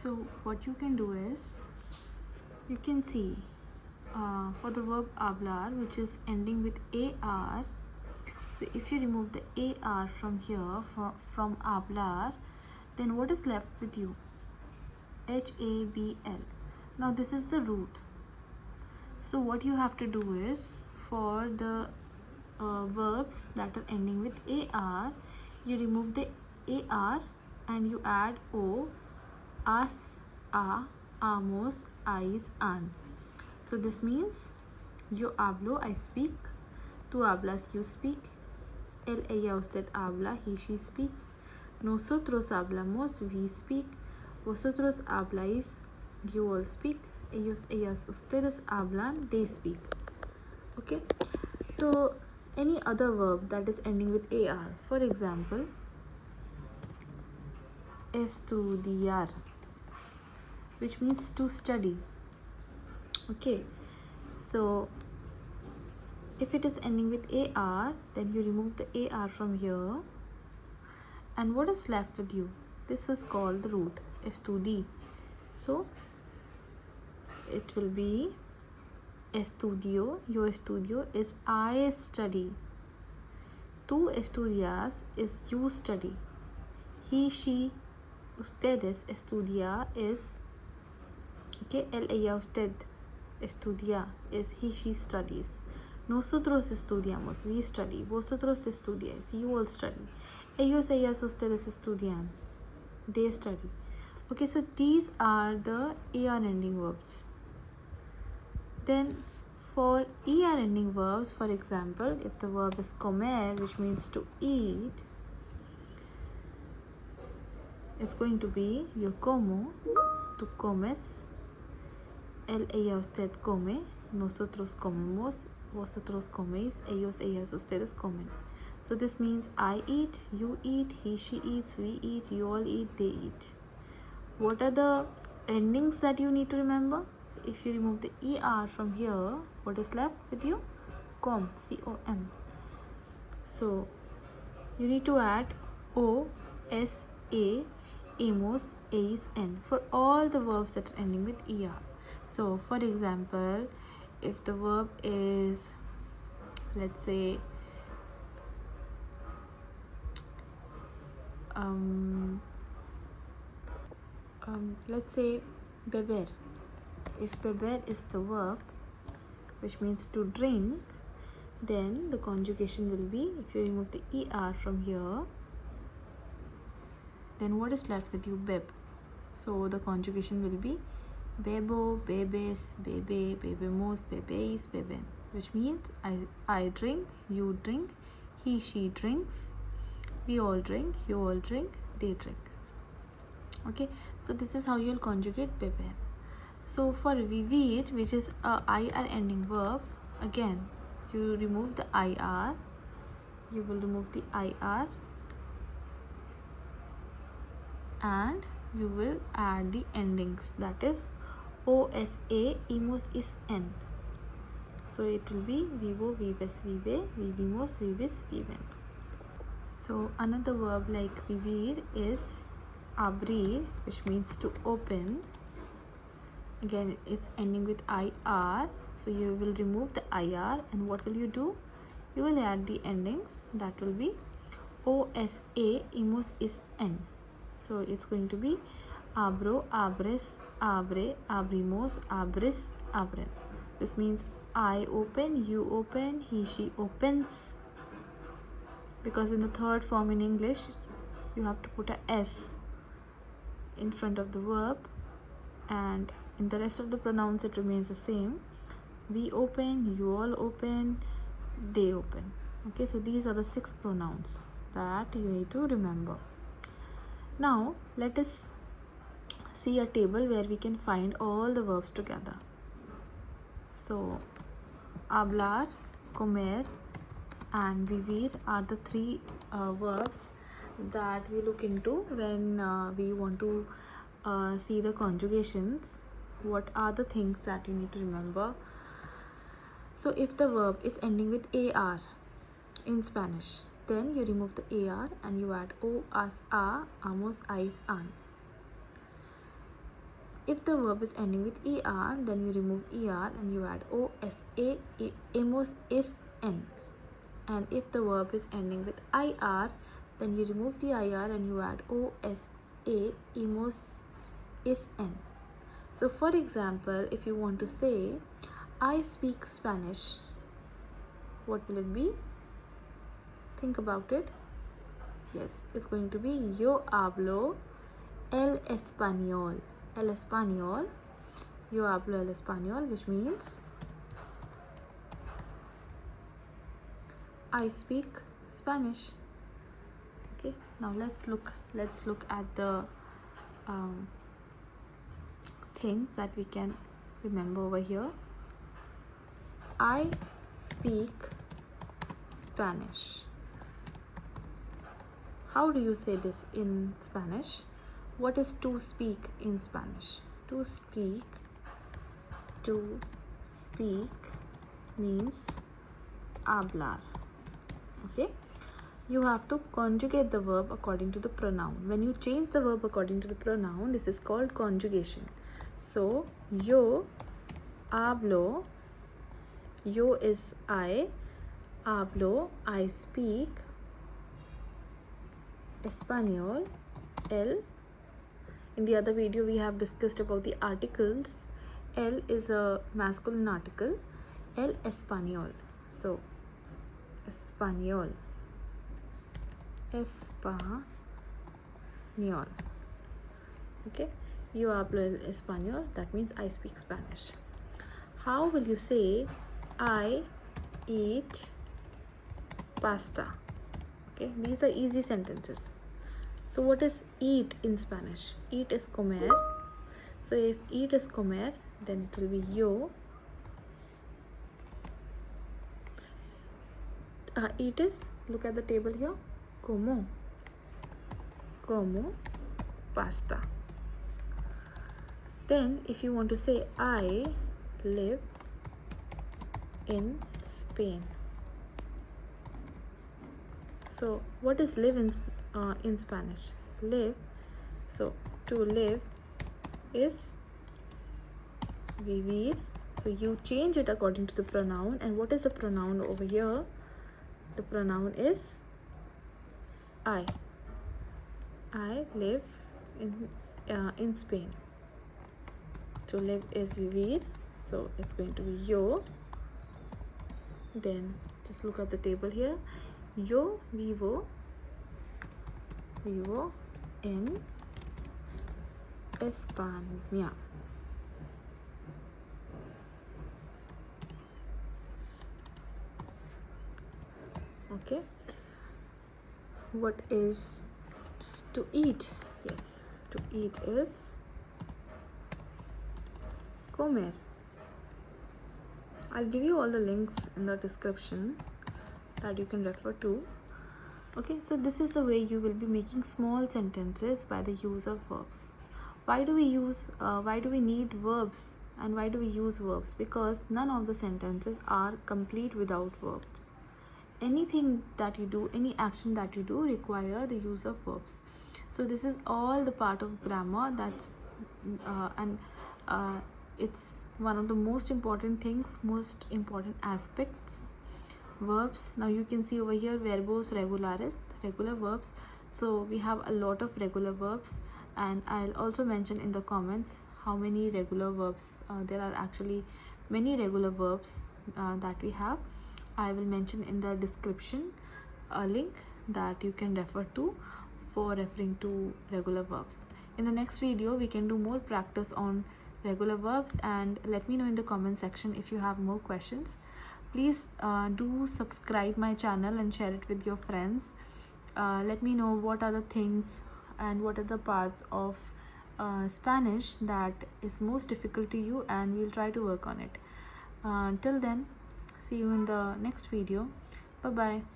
So what you can do is, you can see for the verb hablar, which is ending with AR. So if you remove the AR from here, from hablar, then what is left with you? HABL. Now this is the root. So what you have to do is, for the verbs that are ending with AR, you remove the AR and you add O, as, a, amos, ais, an. So this means yo hablo, I speak, tú hablas, you speak, él, ella, usted habla, he, she speaks, nosotros hablamos, we speak, vosotros habláis, you all speak, ellos, ellas, ustedes hablan, they speak. Okay, so any other verb that is ending with AR, for example, estudiar, which means to study. Okay, so if it is ending with AR, then you remove the AR from here, and what is left with you? This is called the root, estudi. So it will be estudio, yo estudio is I study, tú estudias is you study, he, she, ustedes estudia is, okay, él, ella, usted estudia is he, she studies, nosotros estudiamos, we study, vosotros estudiáis, you all study, ellos, ellas, ustedes estudian, they study. Okay, so these are the AR ending verbs. Then for ER ending verbs, for example, if the verb is comer, which means to eat, it's going to be yo como, tú comes, él, ella, usted come, nosotros comemos, vosotros coméis, ellos, ellas, ustedes comen. So this means I eat, you eat, he, she eats, we eat, you all eat, they eat. What are the endings that you need to remember? So if you remove the ER from here, what is left with you? Com, C-O-M. So you need to add O, S, A, amos, ais, N for all the verbs that are ending with ER. So for example, if the verb is, let's say, let's say beber. If beber is the verb, which means to drink, then the conjugation will be, if you remove the ER from here, then what is left with you? Beb. So the conjugation will be bebo, bebes, bebe, bebemos, bebeis, beben, which means I drink, you drink, he, she drinks, we all drink, you all drink, they drink. Okay, so this is how you'll conjugate beber. So for vivir, which is a IR ending verb, again you remove the IR, you will remove the IR and you will add the endings, that is OSA, emos is N. So it will be vivo, vives, vive, vivimos, vivis, viven. So another verb like vivir is abrir, which means to open. Again, it's ending with IR, so you will remove the IR and what will you do? You will add the endings, that will be OSA, emos is N. So it's going to be abro, abres, abre, abrimos, abres, abren. This means I open, you open, he, she opens, because in the third form in English you have to put a S in front of the verb, and in the rest of the pronouns it remains the same. We open, you all open, they open. Okay, so these are the 6 pronouns that you need to remember. Now let us see a table where we can find all the verbs together. So hablar, comer and vivir are the 3 verbs that we look into when we want to see the conjugations. What are the things that you need to remember? So if the verb is ending with AR in Spanish, then you remove the AR and you add O, as, a, amos, ais, an. If the verb is ending with er, then you remove er and you add osa, emos, is, n. And if the verb is ending with ir, then you remove the ir and you add osa, emos, is, n. So for example, if you want to say, I speak Spanish, what will it be? Think about it. Yes, it's going to be yo hablo el español. El español. Yo hablo el español, which means I speak Spanish. Okay, now let's look at the things that we can remember over here. I speak Spanish. How do you say this in Spanish? What is to speak in Spanish? To speak means hablar. Okay, you have to conjugate the verb according to the pronoun. When you change the verb according to the pronoun, this is called conjugation. So yo hablo, yo is I, hablo, I speak español, el. In the other video we have discussed about the articles. El is a masculine article, el español. So español, okay, yo hablo el español, that means I speak Spanish. How will you say I eat pasta? Okay, these are easy sentences. So what is eat in Spanish? Eat is comer. So if eat is comer, then it will be yo. Eat is, look at the table here, como pasta. Then if you want to say I live in Spain. So what is live in Spanish? Live. So to live is vivir. So you change it according to the pronoun. And what is the pronoun over here? The pronoun is I. I live in Spain. To live is vivir. So it's going to be yo. Then just look at the table here. Yo vivo en España. Okay, what is to eat? Yes, to eat is comer. I'll give you all the links in the description that you can refer to. Okay, so this is the way you will be making small sentences by the use of verbs. Why do we need verbs and why do we use verbs? Because none of the sentences are complete without verbs. Anything that you do, any action that you do require the use of verbs. So this is all the part of grammar that's it's one of the most important things, most important aspects. Verbs, now you can see over here verbos regulares, regular verbs. So we have a lot of regular verbs, and I'll also mention in the comments how many regular verbs. There are actually many regular verbs that we have. I will mention in the description a link that you can refer to for referring to regular verbs. In the next video we can do more practice on regular verbs, and let me know in the comment section if you have more questions. Please do subscribe my channel and share it with your friends. Let me know what are the things and what are the parts of Spanish that is most difficult to you, and we'll try to work on it. Till then, see you in the next video. Bye bye.